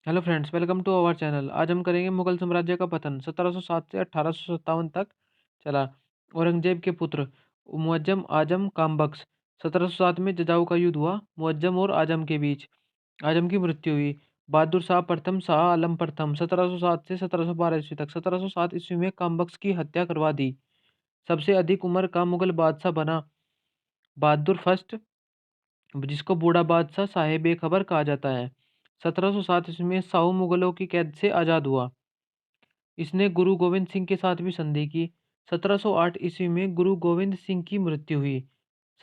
Hello friends, welcome to our channel. आज हम करेंगे मुगल साम्राज्य का पतन 1707 से 1857 तक चला। औरंगजेब के पुत्र मुअज्जम आजम काम बख्श। 1707 में जजाऊ का युद्ध हुआ मुअज्जम और आजम के बीच। आजम की मृत्यु हुई। बहादुर शाह प्रथम शाह आलम प्रथम 1707 से 1712 ईस्वी तक। 1707 ईस्वी में काम बख्श की हत्या करवा दी। सबसे अधिक उम्र का मुगल बादशाह बना बहादुर फर्स्ट, जिसको बूढ़ा बादशाह साहेब बेखबर कहा जाता है। 1707 ईस्वी में शाहू मुगलों की कैद से आज़ाद हुआ। इसने गुरु गोविंद सिंह के साथ भी संधि की। 1708 ईस्वी में गुरु गोविंद सिंह की मृत्यु हुई।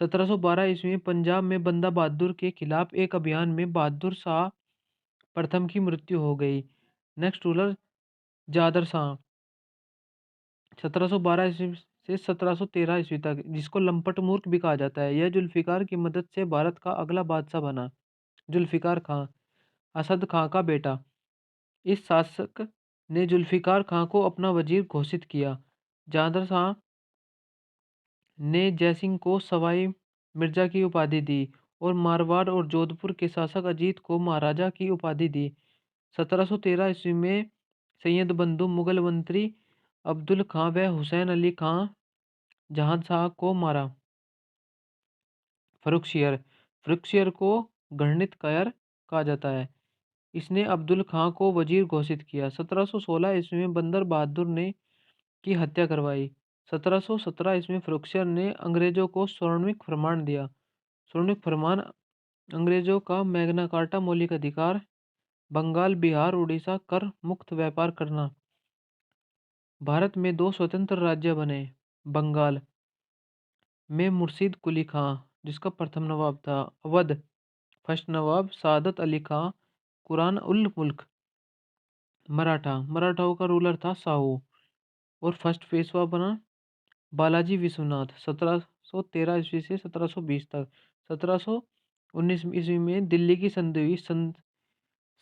1712 ईस्वी में पंजाब में बंदा बहादुर के खिलाफ एक अभियान में बहादुर शाह प्रथम की मृत्यु हो गई। नेक्स्ट रूलर जादर शाह 1712 ईस्वी से 1713 ईस्वी तक, जिसको लंपट मूर्ख भी कहा जाता है। यह जुल्फिकार की मदद से भारत का अगला बादशाह बना। जुल्फिकार खां असद खां का बेटा। इस शासक ने जुल्फिकार खां को अपना वजीर घोषित किया। जादर शाह ने जयसिंह को सवाई मिर्जा की उपाधि दी और मारवाड़ और जोधपुर के शासक अजीत को महाराजा की उपाधि दी। 1713 ईस्वी में सैयद बंधु मुगल मंत्री अब्दुल खां व हुसैन अली खां जहांशाह को मारा। फरुखशियर फरुखशियर को घृणित कायर कहा जाता है। इसने अब्दुल खां को वजीर घोषित किया। 1716 ईस्वी में बंदर बहादुर ने की हत्या करवाई। 1717 ईस्वी में फरुखशियर ने अंग्रेजों को स्वर्णिम फरमान दिया। स्वर्णिम फरमान अंग्रेजों का मैग्ना कार्टा मौलिक अधिकार, बंगाल बिहार उड़ीसा कर मुक्त व्यापार करना। भारत में दो स्वतंत्र राज्य बने। बंगाल में मुर्शीद कुली खां, जिसका प्रथम नवाब था। अवध फर्स्ट नवाब सादत अली खां कुरान उल मुल्क। मराठाओं का रूलर था साहू और फर्स्ट पेशवा बना बालाजी विश्वनाथ। 1713 ईस्वी से 1720 तक। 1719 ईस्वी में दिल्ली की संधि हुई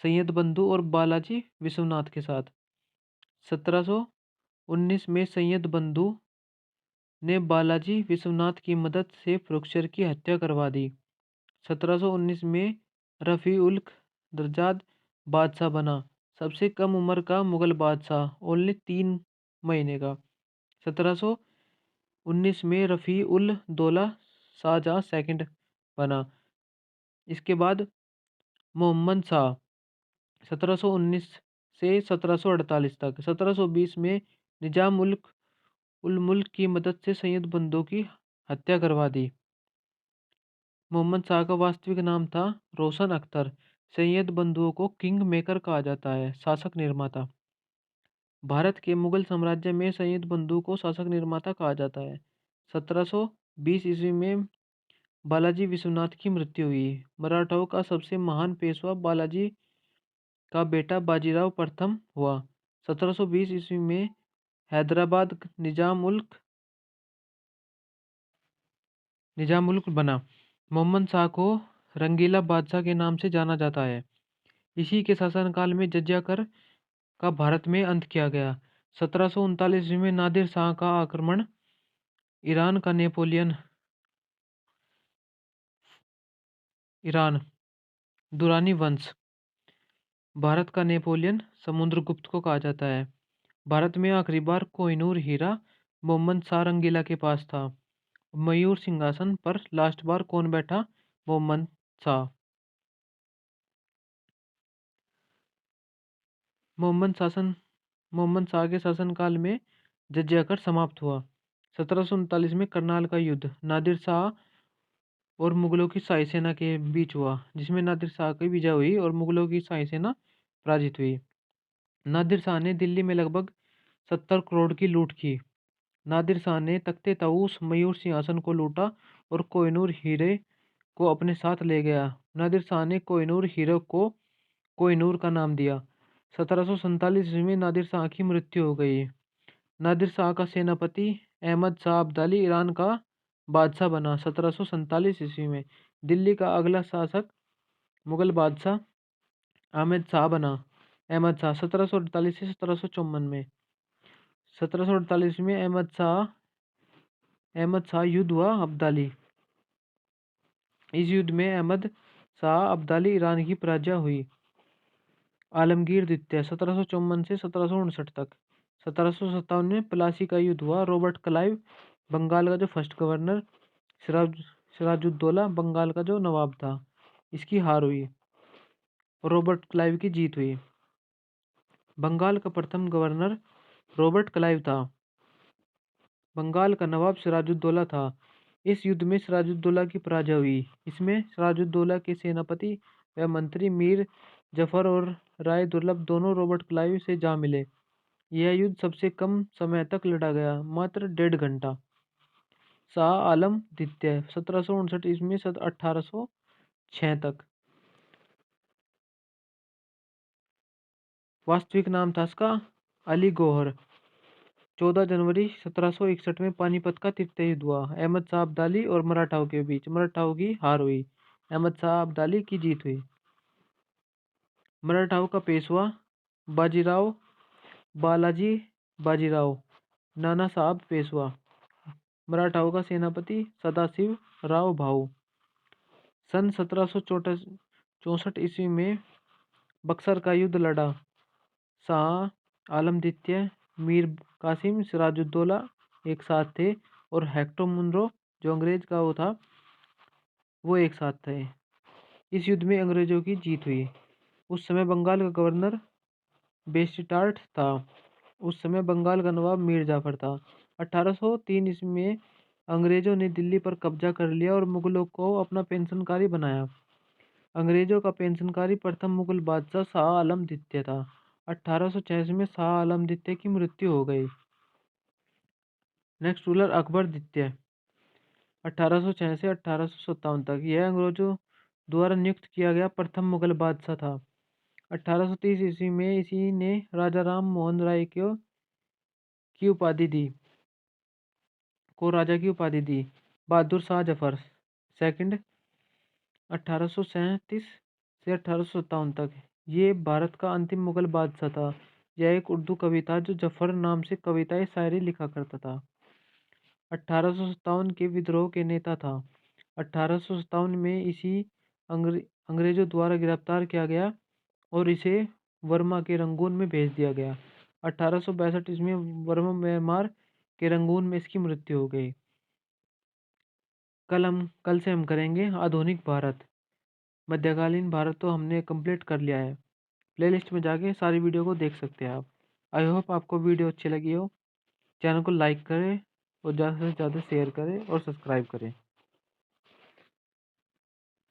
सैयद बंधु और बालाजी विश्वनाथ के साथ। 1719 में सैयद बंधु ने बालाजी विश्वनाथ की मदद से फरुखशियर की हत्या करवा दी। 1719 में रफ़ी उल दर्जाद बादशाह बना। सबसे कम उम्र का मुगल बादशाह, ओनली 3 महीने का। 1719 में रफ़ी उल दौला शाहजहाँ सेकंड बना। इसके बाद मोहम्मद शाह 1719 से 1748 तक। 1720 में निजाम उल मुल्क की मदद से सैयद बंदों की हत्या करवा दी। मोहम्मद शाह का वास्तविक नाम था रोशन अख्तर। सैयद बंधुओं को किंग मेकर कहा जाता है, शासक निर्माता। भारत के मुगल साम्राज्य में सैयद बंधु को शासक निर्माता कहा जाता है। 1720 ईस्वी में बालाजी विश्वनाथ की मृत्यु हुई। मराठाओं का सबसे महान पेशवा बालाजी का बेटा बाजीराव प्रथम हुआ। 1720 ईस्वी में हैदराबाद निजामुल्क बना। मोहम्मद शाह को रंगीला बादशाह के नाम से जाना जाता है। इसी के शासनकाल में जजिया कर का भारत में अंत किया गया। 1739 ईस्वी में नादिर शाह का आक्रमण। ईरान का नेपोलियन ईरान दुरानी वंश। भारत का नेपोलियन समुद्रगुप्त को कहा जाता है। भारत में आखिरी बार कोहिनूर हीरा मोहम्मद शाह रंगीला के पास था। मयूर सिंहासन पर लास्ट बार कौन बैठा? मोहम्मद शाह। मोहम्मद शाह के शासनकाल में जजिया कर समाप्त हुआ। 1739 में करनाल का युद्ध नादिर शाह और मुगलों की शाही सेना के बीच हुआ, जिसमें नादिर शाह की विजय हुई और मुगलों की शाही सेना पराजित हुई। नादिर शाह ने दिल्ली में लगभग 70 करोड़ की लूट की। नादिर शाह ने तख्ते ताऊस मयूर सिंहासन को लूटा और कोहिनूर हीरे को अपने साथ ले गया। नादिर शाह ने कोहिनूर हीरे को कोहिनूर का नाम दिया। 1747 ईस्वी में नादिर शाह की मृत्यु हो गई। नादिर शाह का सेनापति अहमद शाह अब्दाली ईरान का बादशाह बना। 1747 ईस्वी में दिल्ली का अगला शासक मुगल बादशाह अहमद शाह बना। अहमद शाह 1748 से 1754 में। 1748 में अहमद शाह युद्ध हुआ अब्दाली। इस युद्ध में अहमद शाह अब्दाली ईरान की पराजय हुई। आलमगीर द्वितीय 1754 से 1759 तक। 1757 में प्लासी का युद्ध हुआ। रॉबर्ट क्लाइव बंगाल का जो फर्स्ट गवर्नर। सिराज सिराजुद्दौला बंगाल का जो नवाब था, इसकी हार हुई। रॉबर्ट क्लाइव की जीत हुई। बंगाल का प्रथम गवर्नर रॉबर्ट क्लाइव था। बंगाल का नवाब सिराजुद्दौला था। इस युद्ध में सिराजुद्दौला की पराजय हुई। इसमें सिराजुद्दौला के सेनापति व मंत्री मीर जफर और राय दुर्लभ दोनों रॉबर्ट क्लाइव से जा मिले। यह युद्ध सबसे कम समय तक लड़ा गया, मात्र 1.5 घंटा। शाह आलम द्वितीय 1759 ईस्वी से 1806 तक। वास्तविक नाम था इसका अली गौहर। 14 जनवरी 1761 में पानीपत का तृतीय युद्ध हुआ। अहमद शाह अब्दाली और मराठाओं के बीच। मराठाओं की हार हुई, अहमद शाह अब्दाली की जीत हुई। मराठाओं का पेशवा बाजीराव बालाजी बाजीराव नाना साहब पेशवा। मराठाओं का सेनापति सदाशिव राव भाऊ। सन 1764 ईस्वी में बक्सर का युद्ध लड़ा। शाह आलम द्वितीय, मीर कासिम, सिराजुद्दौला एक साथ थे और हेक्टर मुनरो जो अंग्रेज का वो था, वो एक साथ थे। इस युद्ध में अंग्रेजों की जीत हुई। उस समय बंगाल का गवर्नर बेस्टार्ट था। उस समय बंगाल का नवाब मीर जाफर था। 1803 ईस्वी में अंग्रेजों ने दिल्ली पर कब्जा कर लिया और मुगलों को अपना पेंशनकारी बनाया। अंग्रेजों का पेंशनकारी प्रथम मुगल बादशाह शाह आलम द्वितीय था। 1886 में शाह आलम द्वितीय की मृत्यु हो गई। नेक्स्ट रूलर अकबर द्वितीय 1806 से 1857 तक। यह अंग्रेजों द्वारा नियुक्त किया गया प्रथम मुगल बादशाह था। 1830 ईस्वी में इसी ने राजा राम मोहन राय की उपाधि दी को राजा की उपाधि दी। बहादुर शाह जफर सेकंड 1837 से 1857 तक। ये भारत का अंतिम मुगल बादशाह था। यह एक उर्दू कवि था जो जफर नाम से कविताएं शायरी लिखा करता था। 1857 के विद्रोह के नेता था। 1857 में इसी अंग्रेजों द्वारा गिरफ्तार किया गया और इसे वर्मा के रंगून में भेज दिया गया। 1862 ईस्वी में वर्मा म्यांमार के रंगून में इसकी मृत्यु हो गई। कल से हम करेंगे आधुनिक भारत। मध्यकालीन भारत तो हमने कंप्लीट कर लिया है। प्लेलिस्ट में जाके सारी वीडियो को देख सकते हैं आप। आई होप आपको वीडियो अच्छी लगी हो। चैनल को लाइक करें और ज़्यादा से ज़्यादा शेयर करें और सब्सक्राइब करें।